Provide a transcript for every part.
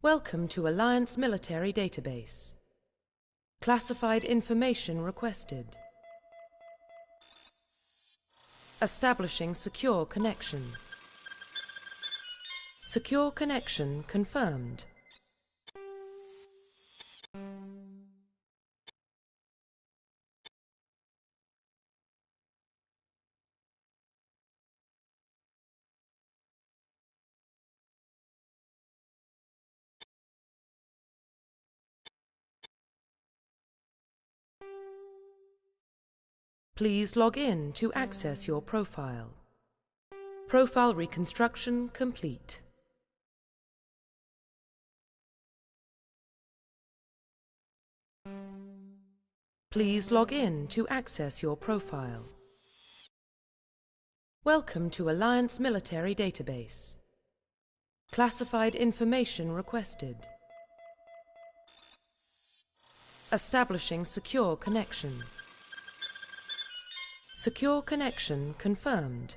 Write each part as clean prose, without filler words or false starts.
Welcome to Alliance Military Database. Classified information requested. Establishing secure connection. Secure connection confirmed. Please log in to access your profile. Profile reconstruction complete. Please log in to access your profile. Welcome to Alliance Military Database. Classified information requested. Establishing secure connection. Secure connection confirmed.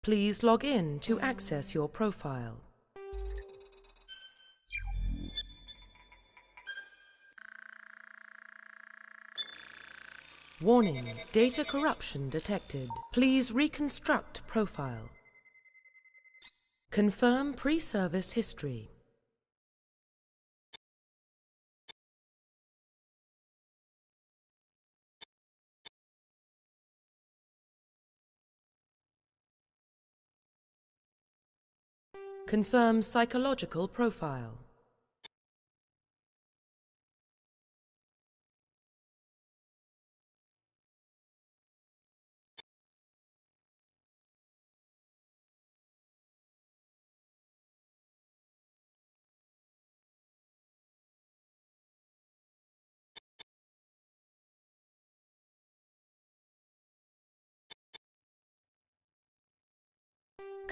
Please log in to access your profile. Warning, data corruption detected. Please reconstruct profile. Confirm pre-service history. Confirm psychological profile.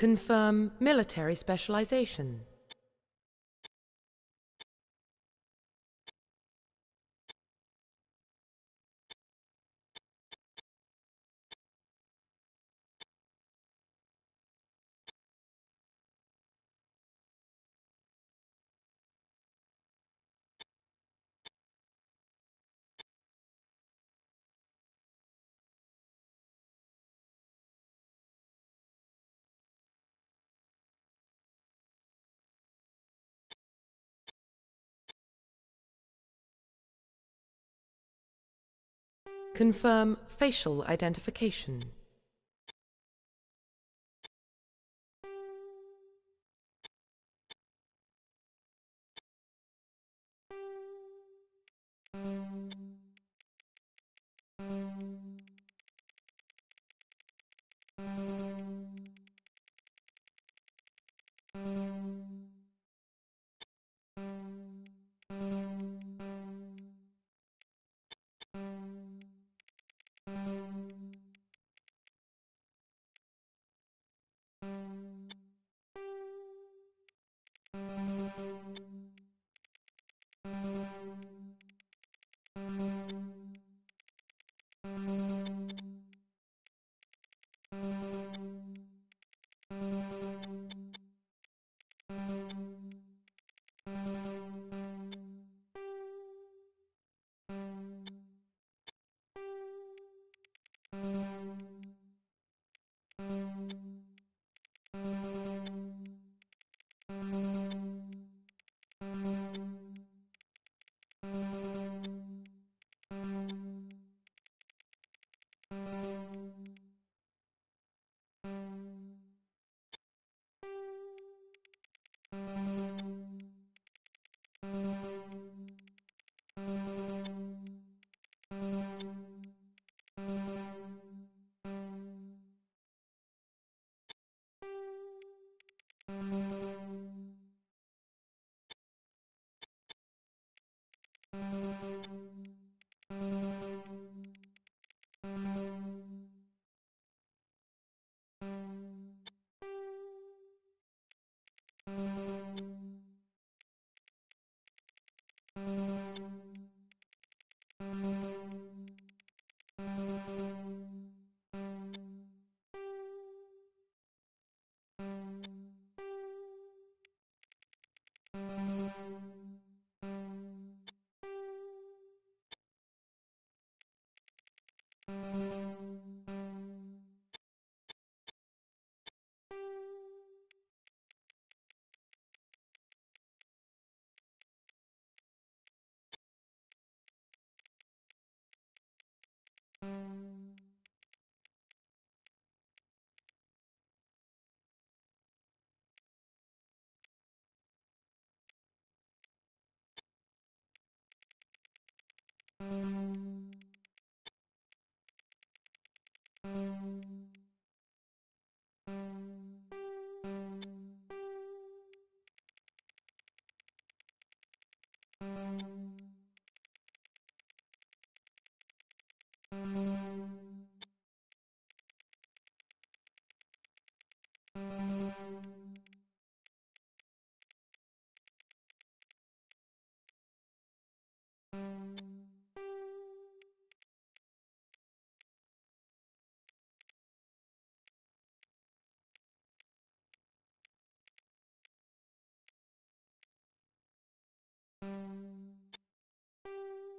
Confirm military specialization. Confirm facial identification.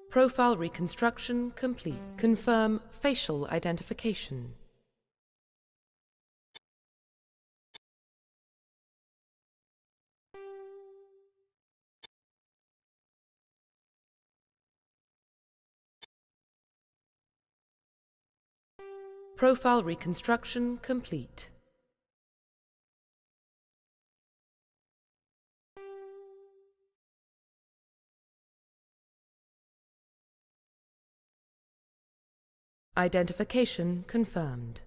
Profile reconstruction complete. Confirm facial identification. Profile reconstruction complete. Identification confirmed.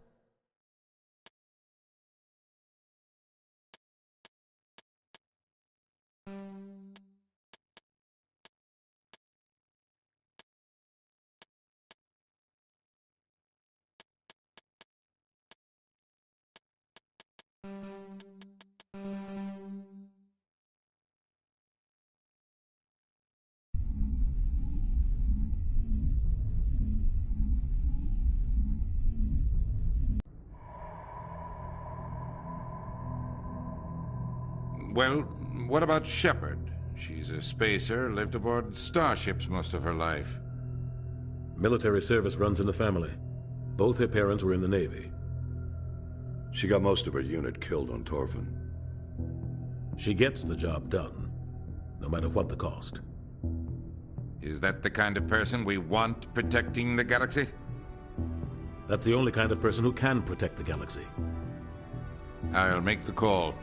Well, what about Shepard? She's a spacer, lived aboard starships most of her life. Military service runs in the family. Both her parents were in the Navy. She got most of her unit killed on Torfan. She gets the job done, no matter what the cost. Is that the kind of person we want protecting the galaxy? That's the only kind of person who can protect the galaxy. I'll make the call.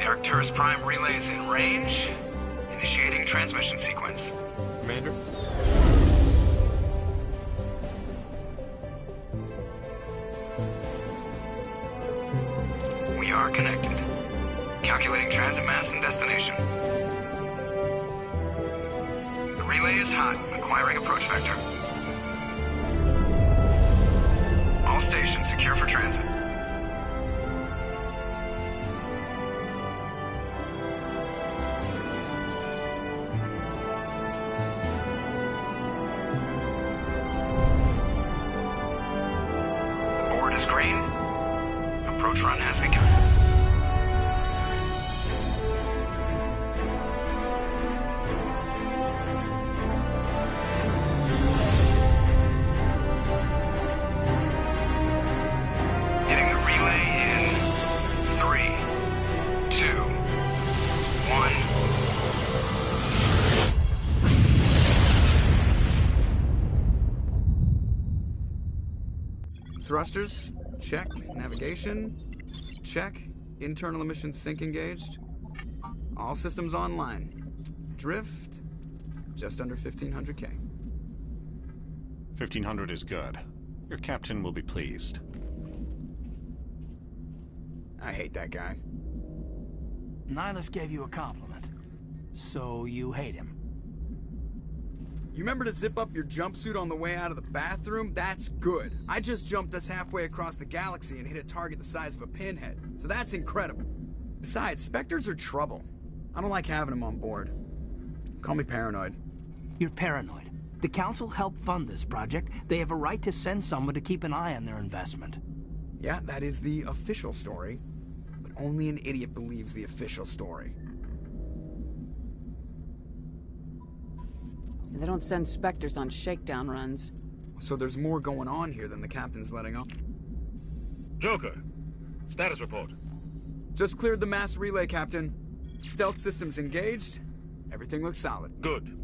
Arcturus Prime relays in range. Initiating transmission sequence. Commander? We are connected. Calculating transit mass and destination. The relay is hot, acquiring approach vector. All stations secure for transit. Green. Approach run has begun. Hitting the relay in 3, 2, 1. Thrusters, check. Navigation, check. Internal emissions sync engaged. All systems online. Drift, just under 1,500 K. 1,500 is good. Your captain will be pleased. I hate that guy. Nihilus gave you a compliment, so you hate him. You remember to zip up your jumpsuit on the way out of the bathroom? That's good. I just jumped us halfway across the galaxy and hit a target the size of a pinhead, so that's incredible. Besides, Spectres are trouble. I don't like having them on board. Call me paranoid. You're paranoid. The Council helped fund this project. They have a right to send someone to keep an eye on their investment. Yeah, that is the official story. But only an idiot believes the official story. They don't send Spectres on shakedown runs. So there's more going on here than the captain's letting on. Joker, status report. Just cleared the mass relay, Captain. Stealth systems engaged. Everything looks solid. Good.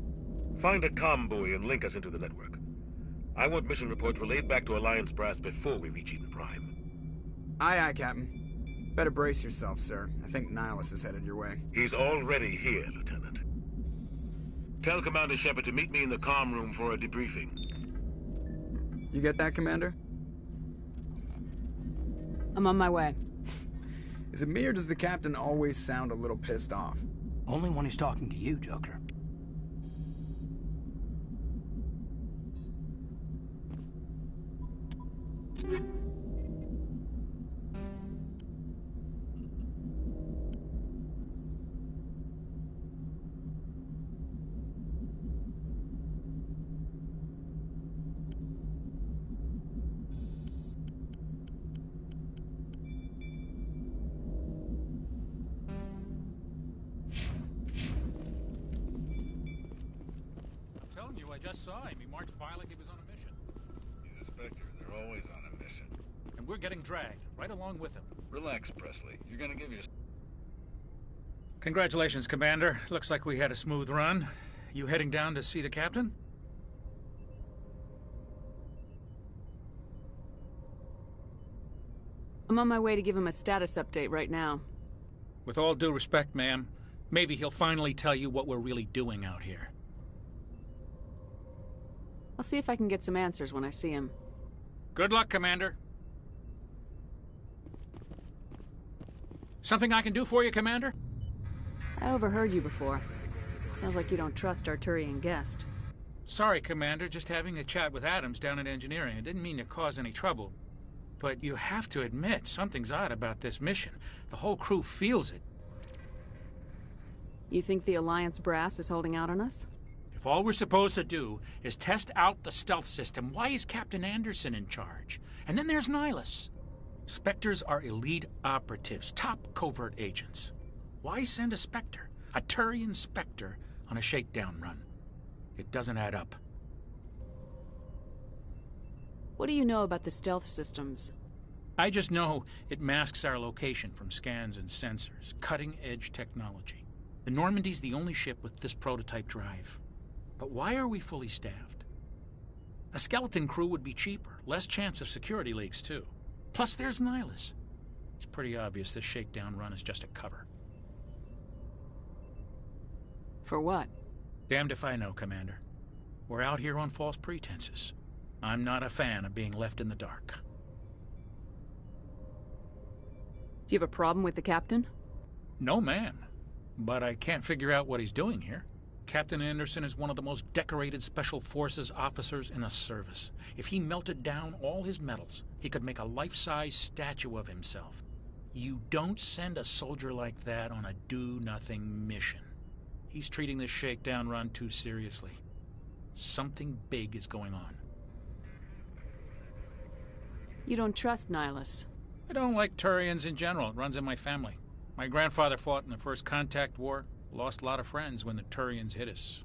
Find a comm buoy and link us into the network. I want mission reports relayed back to Alliance Brass before we reach Eden Prime. Aye, aye, Captain. Better brace yourself, sir. I think Nihilus is headed your way. He's already here, Lieutenant. Tell Commander Shepard to meet me in the comm room for a debriefing. You get that, Commander? I'm on my way. Is it me or does the Captain always sound a little pissed off? Only when he's talking to you, Joker. I just saw him. He marched by like he was on a mission. He's a Spectre. They're always on a mission. And we're getting dragged, right along with him. Relax, Presley. You're gonna give your... Congratulations, Commander. Looks like we had a smooth run. You heading down to see the Captain? I'm on my way to give him a status update right now. With all due respect, ma'am, maybe he'll finally tell you what we're really doing out here. I'll see if I can get some answers when I see him. Good luck, Commander. Something I can do for you, Commander? I overheard you before. Sounds like you don't trust our Turian guest. Sorry, Commander. Just having a chat with Adams down at Engineering. I didn't mean to cause any trouble. But you have to admit, something's odd about this mission. The whole crew feels it. You think the Alliance brass is holding out on us? If all we're supposed to do is test out the stealth system, why is Captain Anderson in charge? And then there's Nihilus. Spectres are elite operatives, top covert agents. Why send a Spectre, a Turian Spectre, on a shakedown run? It doesn't add up. What do you know about the stealth systems? I just know it masks our location from scans and sensors. Cutting-edge technology. The Normandy's the only ship with this prototype drive. But why are we fully staffed? A skeleton crew would be cheaper, less chance of security leaks, too. Plus, there's Nihilus. It's pretty obvious this shakedown run is just a cover. For what? Damned if I know, Commander. We're out here on false pretenses. I'm not a fan of being left in the dark. Do you have a problem with the Captain? No, ma'am. But I can't figure out what he's doing here. Captain Anderson is one of the most decorated Special Forces officers in the service. If he melted down all his medals, he could make a life-size statue of himself. You don't send a soldier like that on a do-nothing mission. He's treating this shakedown run too seriously. Something big is going on. You don't trust Nihilus? I don't like Turians in general. It runs in my family. My grandfather fought in the First Contact War. Lost a lot of friends when the Turians hit us.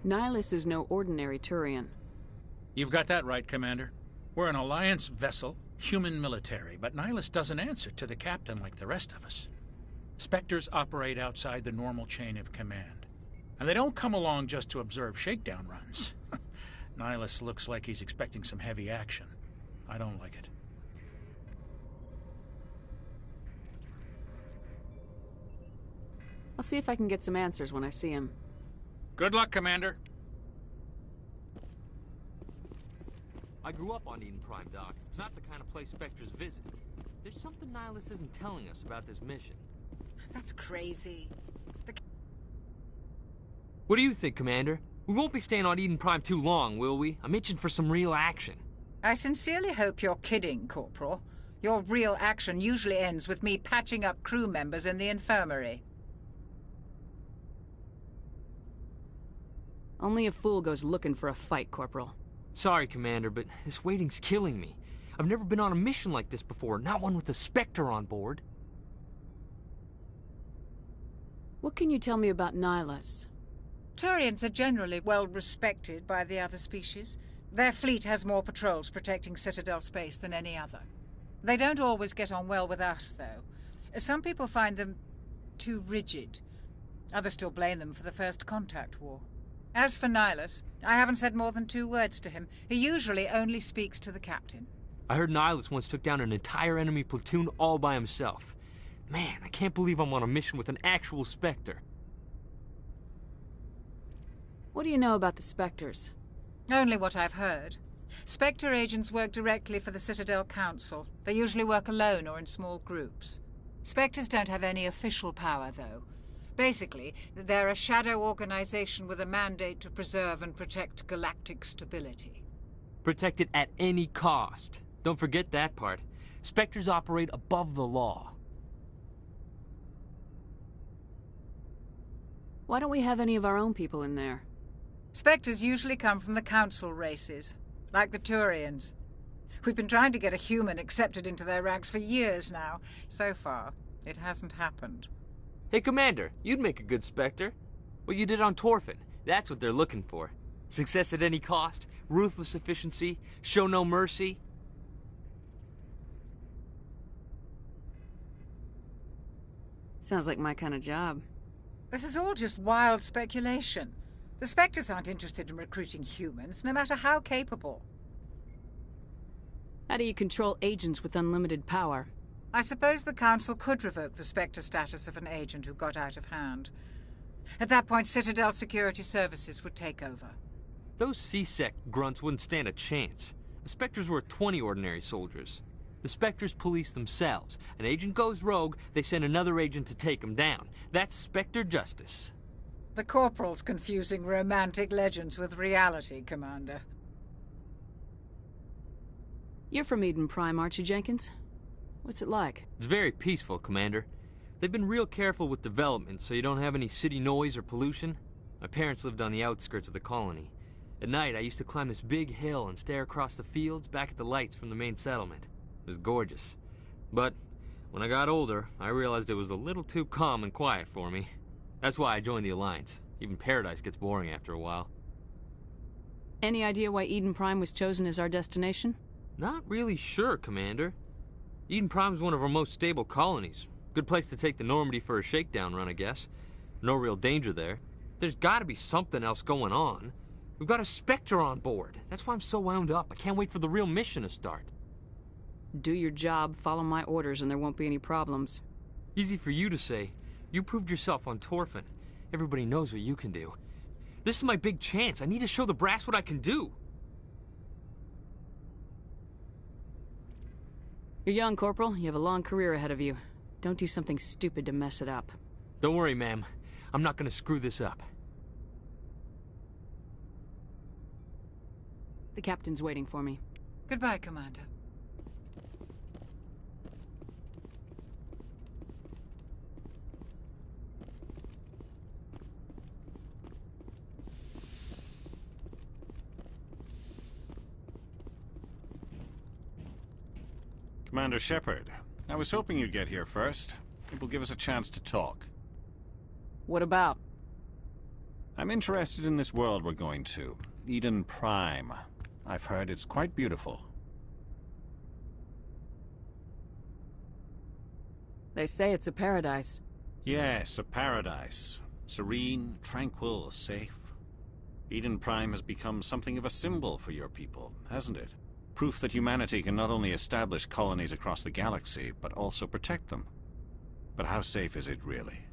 Nihilus is no ordinary Turian. You've got that right, Commander. We're an Alliance vessel, human military, but Nihilus doesn't answer to the Captain like the rest of us. Spectres operate outside the normal chain of command. And they don't come along just to observe shakedown runs. Nihilus looks like he's expecting some heavy action. I don't like it. I'll see if I can get some answers when I see him. Good luck, Commander. I grew up on Eden Prime, Doc. It's not the kind of place Spectres visit. There's something Nihilus isn't telling us about this mission. That's crazy. What do you think, Commander? We won't be staying on Eden Prime too long, will we? I'm itching for some real action. I sincerely hope you're kidding, Corporal. Your real action usually ends with me patching up crew members in the infirmary. Only a fool goes looking for a fight, Corporal. Sorry, Commander, but this waiting's killing me. I've never been on a mission like this before, not one with a Spectre on board. What can you tell me about Nihilus? Turians are generally well respected by the other species. Their fleet has more patrols protecting Citadel space than any other. They don't always get on well with us, though. Some people find them too rigid. Others still blame them for the First Contact War. As for Nihilus, I haven't said more than 2 words to him. He usually only speaks to the captain. I heard Nihilus once took down an entire enemy platoon all by himself. Man, I can't believe I'm on a mission with an actual Spectre. What do you know about the Spectres? Only what I've heard. Spectre agents work directly for the Citadel Council. They usually work alone or in small groups. Spectres don't have any official power, though. Basically, they're a shadow organization with a mandate to preserve and protect galactic stability. Protect it at any cost. Don't forget that part. Spectres operate above the law. Why don't we have any of our own people in there? Spectres usually come from the Council races, like the Turians. We've been trying to get a human accepted into their ranks for years now. So far, it hasn't happened. Hey, Commander, you'd make a good Spectre. What you did on Torfin, that's what they're looking for. Success at any cost, ruthless efficiency, show no mercy. Sounds like my kind of job. This is all just wild speculation. The Spectres aren't interested in recruiting humans, no matter how capable. How do you control agents with unlimited power? I suppose the Council could revoke the Spectre status of an agent who got out of hand. At that point, Citadel Security Services would take over. Those C-Sec grunts wouldn't stand a chance. The Spectres were 20 ordinary soldiers. The Spectres police themselves. An agent goes rogue, they send another agent to take him down. That's Spectre justice. The Corporal's confusing romantic legends with reality, Commander. You're from Eden Prime, aren't you, Jenkins? What's it like? It's very peaceful, Commander. They've been real careful with development, so you don't have any city noise or pollution. My parents lived on the outskirts of the colony. At night, I used to climb this big hill and stare across the fields back at the lights from the main settlement. It was gorgeous. But when I got older, I realized it was a little too calm and quiet for me. That's why I joined the Alliance. Even Paradise gets boring after a while. Any idea why Eden Prime was chosen as our destination? Not really sure, Commander. Eden Prime's one of our most stable colonies. Good place to take the Normandy for a shakedown run, I guess. No real danger there. There's gotta be something else going on. We've got a Spectre on board. That's why I'm so wound up. I can't wait for the real mission to start. Do your job, follow my orders, and there won't be any problems. Easy for you to say. You proved yourself on Torfin. Everybody knows what you can do. This is my big chance. I need to show the brass what I can do. You're young, Corporal. You have a long career ahead of you. Don't do something stupid to mess it up. Don't worry, ma'am. I'm not gonna screw this up. The captain's waiting for me. Goodbye, Commander. Commander Shepard, I was hoping you'd get here first. It will give us a chance to talk. What about? I'm interested in this world we're going to, Eden Prime. I've heard it's quite beautiful. They say it's a paradise. Yes, a paradise. Serene, tranquil, safe. Eden Prime has become something of a symbol for your people, hasn't it? Proof that humanity can not only establish colonies across the galaxy, but also protect them. But how safe is it really?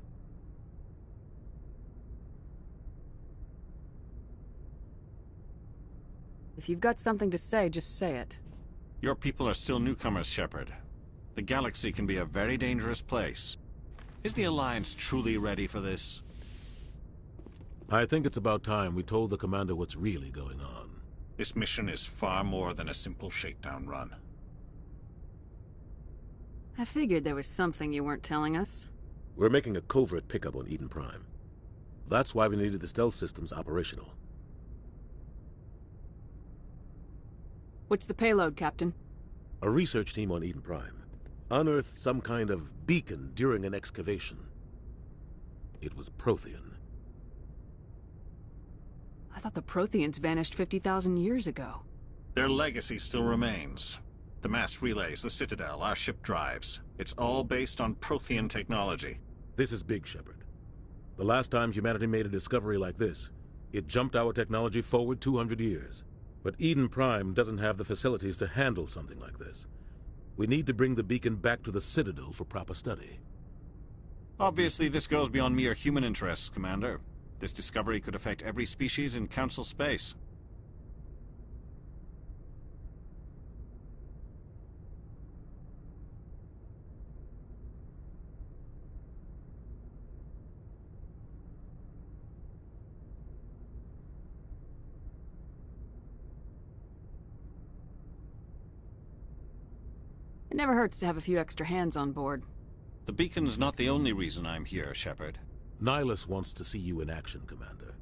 If you've got something to say, just say it. Your people are still newcomers, Shepard. The galaxy can be a very dangerous place. Is the Alliance truly ready for this? I think it's about time we told the Commander what's really going on. This mission is far more than a simple shakedown run. I figured there was something you weren't telling us. We're making a covert pickup on Eden Prime. That's why we needed the stealth systems operational. What's the payload, Captain? A research team on Eden Prime unearthed some kind of beacon during an excavation. It was Prothean. I thought the Protheans vanished 50,000 years ago. Their legacy still remains. The mass relays, the Citadel, our ship drives. It's all based on Prothean technology. This is big, Shepard. The last time humanity made a discovery like this, it jumped our technology forward 200 years. But Eden Prime doesn't have the facilities to handle something like this. We need to bring the beacon back to the Citadel for proper study. Obviously, this goes beyond mere human interests, Commander. This discovery could affect every species in Council space. It never hurts to have a few extra hands on board. The beacon's not the only reason I'm here, Shepard. Nihilus wants to see you in action, Commander.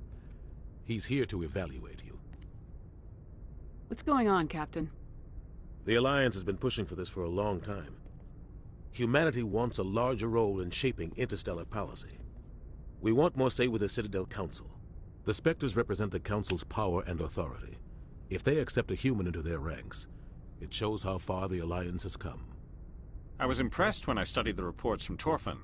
He's here to evaluate you. What's going on, Captain? The Alliance has been pushing for this for a long time. Humanity wants a larger role in shaping interstellar policy. We want more say with the Citadel Council. The Spectres represent the Council's power and authority. If they accept a human into their ranks, it shows how far the Alliance has come. I was impressed when I studied the reports from Torfin.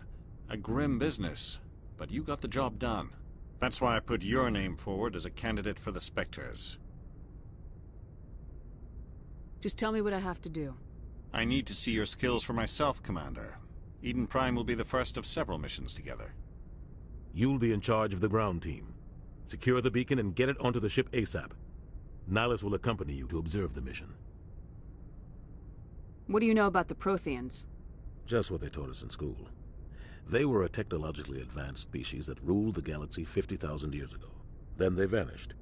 A grim business, but you got the job done. That's why I put your name forward as a candidate for the Spectres. Just tell me what I have to do. I need to see your skills for myself, Commander. Eden Prime will be the first of several missions together. You'll be in charge of the ground team. Secure the beacon and get it onto the ship ASAP. Nihilus will accompany you to observe the mission. What do you know about the Protheans? Just what they taught us in school. They were a technologically advanced species that ruled the galaxy 50,000 years ago. Then they vanished.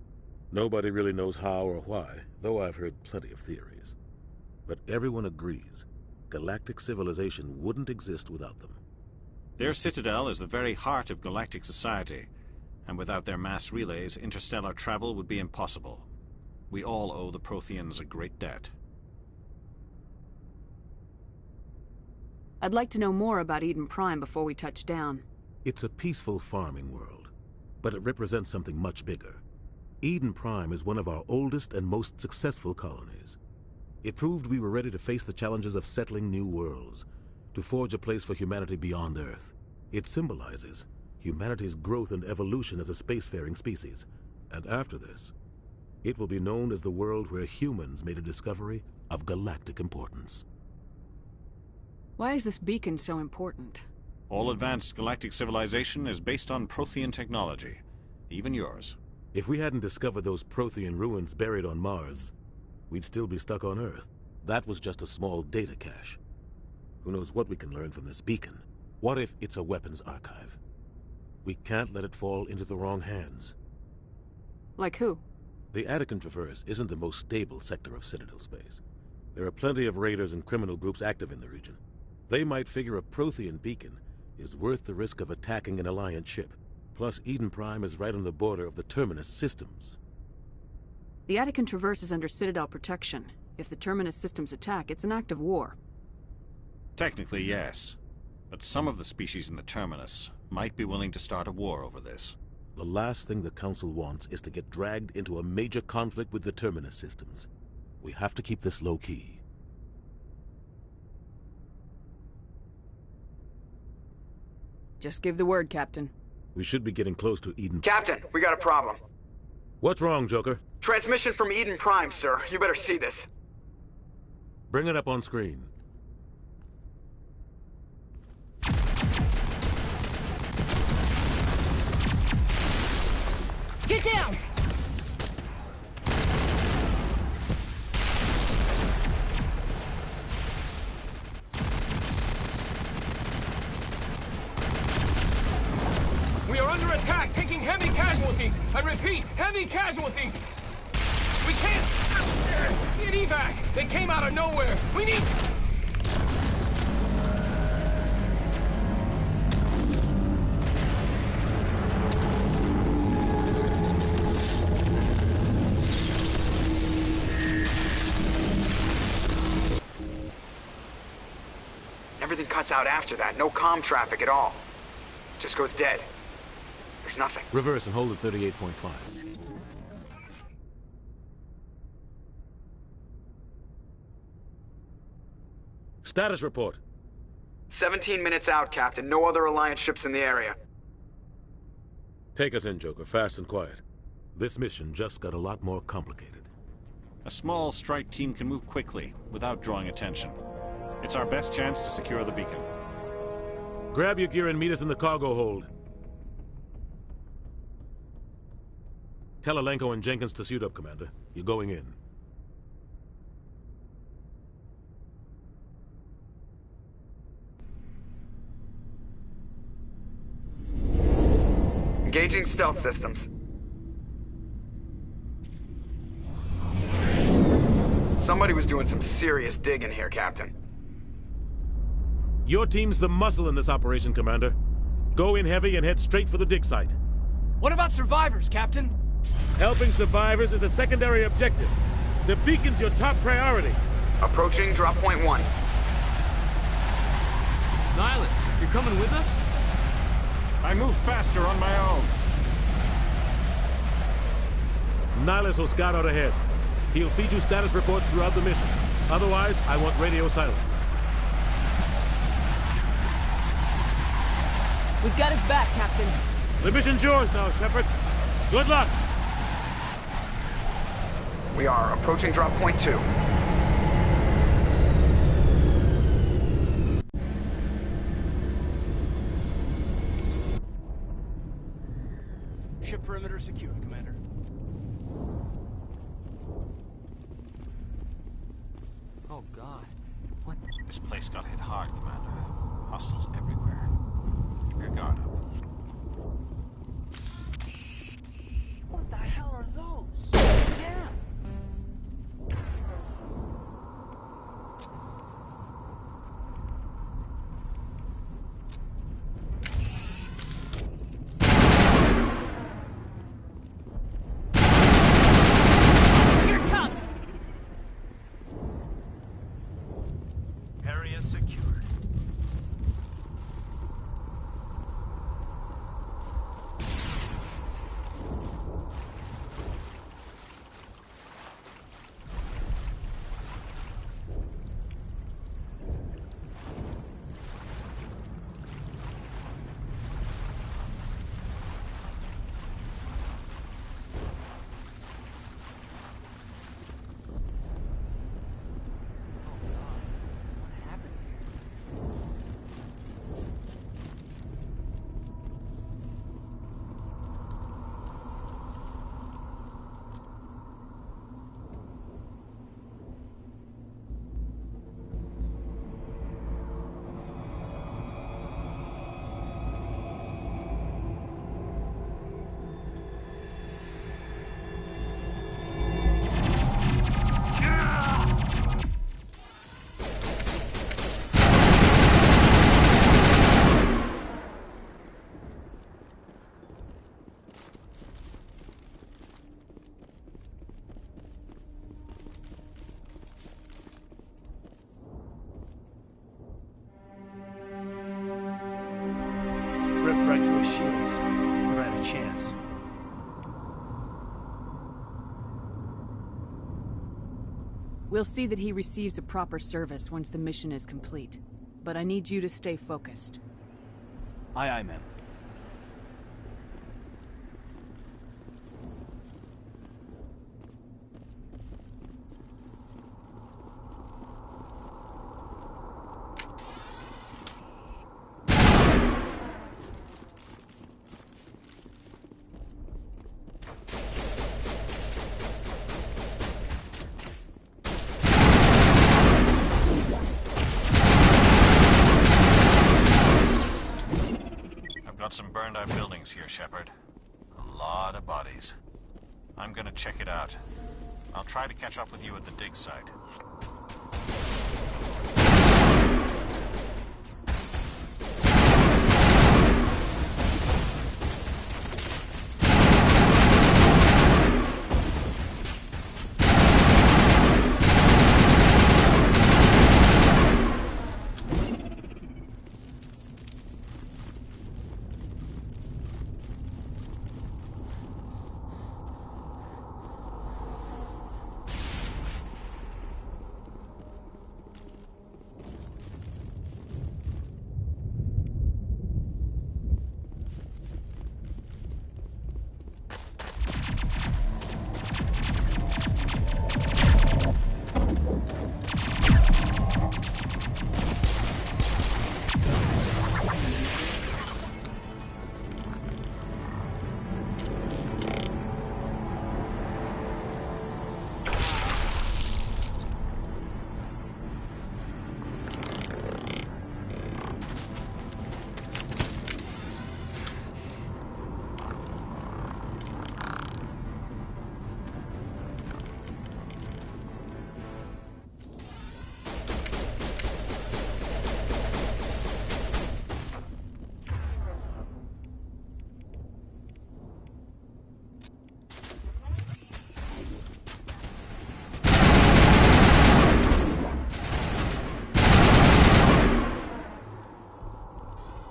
Nobody really knows how or why, though I've heard plenty of theories. But everyone agrees, galactic civilization wouldn't exist without them. Their Citadel is the very heart of galactic society, and without their mass relays, interstellar travel would be impossible. We all owe the Protheans a great debt. I'd like to know more about Eden Prime before we touch down. It's a peaceful farming world, but it represents something much bigger. Eden Prime is one of our oldest and most successful colonies. It proved we were ready to face the challenges of settling new worlds, to forge a place for humanity beyond Earth. It symbolizes humanity's growth and evolution as a spacefaring species. And after this, it will be known as the world where humans made a discovery of galactic importance. Why is this beacon so important? All advanced galactic civilization is based on Prothean technology, even yours. If we hadn't discovered those Prothean ruins buried on Mars, we'd still be stuck on Earth. That was just a small data cache. Who knows what we can learn from this beacon? What if it's a weapons archive? We can't let it fall into the wrong hands. Like who? The Attican Traverse isn't the most stable sector of Citadel space. There are plenty of raiders and criminal groups active in the region. They might figure a Prothean beacon is worth the risk of attacking an Alliance ship. Plus, Eden Prime is right on the border of the Terminus systems. The Attican Traverse is under Citadel protection. If the Terminus systems attack, it's an act of war. Technically, yes. But some of the species in the Terminus might be willing to start a war over this. The last thing the Council wants is to get dragged into a major conflict with the Terminus systems. We have to keep this low-key. Just give the word, Captain. We should be getting close to Eden. Captain, we got a problem. What's wrong, Joker? Transmission from Eden Prime, sir. You better see this. Bring it up on screen. Get down! We are under attack, taking heavy casualties. I repeat, heavy casualties. We can't get evac. They came out of nowhere. We need... cuts out after that. No comm traffic at all. Just goes dead. There's nothing. Reverse and hold at 38.5. Status report. 17 minutes out, Captain. No other Alliance ships in the area. Take us in, Joker, fast and quiet. This mission just got a lot more complicated. A small strike team can move quickly, without drawing attention. It's our best chance to secure the beacon. Grab your gear and meet us in the cargo hold. Tell Alenko and Jenkins to suit up, Commander. You're going in. Engaging stealth systems. Somebody was doing some serious digging here, Captain. Your team's the muscle in this operation, Commander. Go in heavy and head straight for the dig site. What about survivors, Captain? Helping survivors is a secondary objective. The beacon's your top priority. Approaching drop point 1. Nihilus, you're coming with us? I move faster on my own. Nihilus will scout out ahead. He'll feed you status reports throughout the mission. Otherwise, I want radio silence. We've got his back, Captain. The mission's yours now, Shepard. Good luck! We are approaching drop point 2. Ship perimeter secured, Commander. Oh, God. What? This place got hit hard, Commander. Hostiles everywhere. Keep your guard up. What the hell are those? Damn! Here it comes! Area secured. Ripped right through his shields. Never had a chance. We'll see that he receives a proper service once the mission is complete. But I need you to stay focused. Aye, aye, ma'am. Got some burned out buildings here, Shepard. A lot of bodies. I'm gonna check it out. I'll try to catch up with you at the dig site.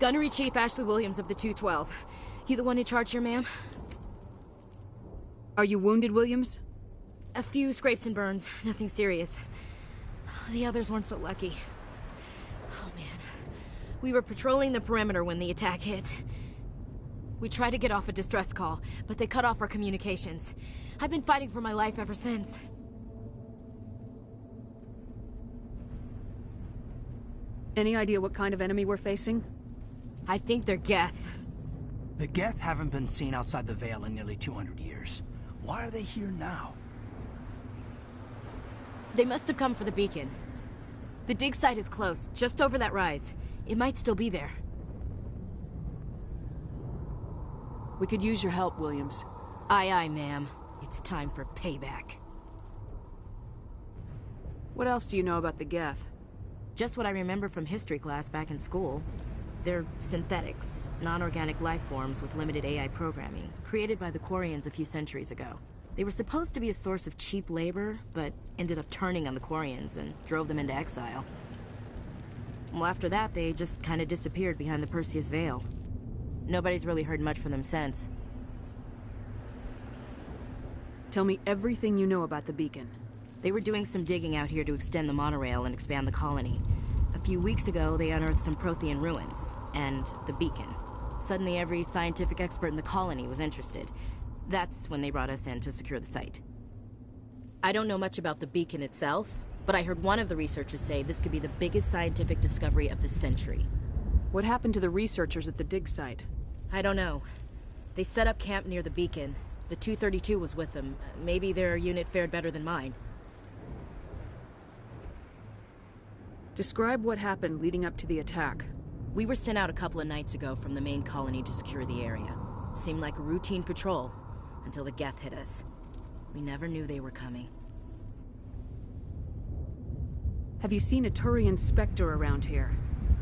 Gunnery Chief Ashley Williams of the 212. You the one in charge here, ma'am? Are you wounded, Williams? A few scrapes and burns. Nothing serious. The others weren't so lucky. Oh, man. We were patrolling the perimeter when the attack hit. We tried to get off a distress call, but they cut off our communications. I've been fighting for my life ever since. Any idea what kind of enemy we're facing? I think they're Geth. The Geth haven't been seen outside the Veil in nearly 200 years. Why are they here now? They must have come for the beacon. The dig site is close, just over that rise. It might still be there. We could use your help, Williams. Aye, aye, ma'am. It's time for payback. What else do you know about the Geth? Just what I remember from history class back in school. They're synthetics, non-organic life forms with limited AI programming, created by the Quarians a few centuries ago. They were supposed to be a source of cheap labor, but ended up turning on the Quarians and drove them into exile. Well, after that, they just kind of disappeared behind the Perseus Veil. Nobody's really heard much from them since. Tell me everything you know about the beacon. They were doing some digging out here to extend the monorail and expand the colony. A few weeks ago, they unearthed some Prothean ruins, and the beacon. Suddenly, every scientific expert in the colony was interested. That's when they brought us in to secure the site. I don't know much about the beacon itself, but I heard one of the researchers say this could be the biggest scientific discovery of the century. What happened to the researchers at the dig site? I don't know. They set up camp near the beacon. The 232 was with them. Maybe their unit fared better than mine. Describe what happened leading up to the attack. We were sent out a couple of nights ago from the main colony to secure the area. Seemed like a routine patrol, until the Geth hit us. We never knew they were coming. Have you seen a Turian Spectre around here?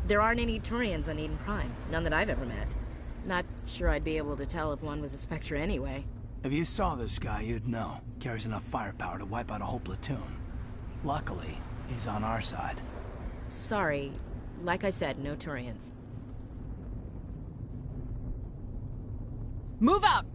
There aren't any Turians on Eden Prime. None that I've ever met. Not sure I'd be able to tell if one was a Spectre anyway. If you saw this guy, you'd know. Carries enough firepower to wipe out a whole platoon. Luckily, he's on our side. Sorry. Like I said, no Turians. Move out!